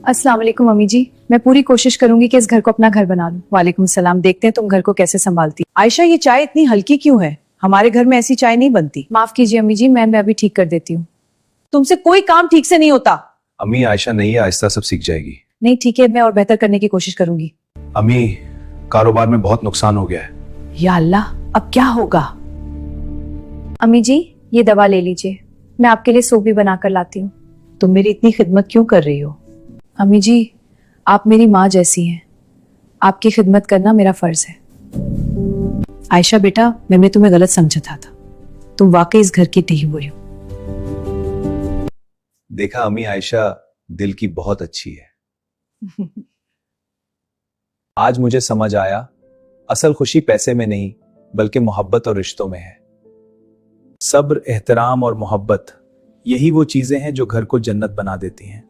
अस्सलाम वालेकुम अम्मी जी, मैं पूरी कोशिश करूंगी कि इस घर को अपना घर बना लूं। वालेकुम सलाम। देखते हैं तुम घर को कैसे संभालती। आयशा, ये चाय इतनी हल्की क्यों है? हमारे घर में ऐसी चाय नहीं बनती। माफ कीजिए अम्मी जी, मैं अभी ठीक कर देती हूँ। तुमसे कोई काम ठीक से नहीं होता। अम्मी, आयशा नहीं है, आहिस्ता सब सीख जाएगी। नहीं ठीक है, मैं और बेहतर करने की कोशिश करूंगी। अम्मी, कारोबार में बहुत नुकसान हो गया है। या अल्लाह, अब क्या होगा? अम्मी जी, ये दवा ले लीजिए, मैं आपके लिए सूप भी बना कर लाती हूँ। तुम मेरी इतनी खिदमत क्यों कर रही हो? अम्मी जी, आप मेरी माँ जैसी हैं, आपकी खिदमत करना मेरा फर्ज है। आयशा बेटा, मैंने तुम्हें गलत समझा था। तुम वाकई इस घर की टी हुई हो। देखा अम्मी, आयशा दिल की बहुत अच्छी है। आज मुझे समझ आया, असल खुशी पैसे में नहीं बल्कि मोहब्बत और रिश्तों में है। सब्र, एहतराम और मोहब्बत, यही वो चीजें हैं जो घर को जन्नत बना देती हैं।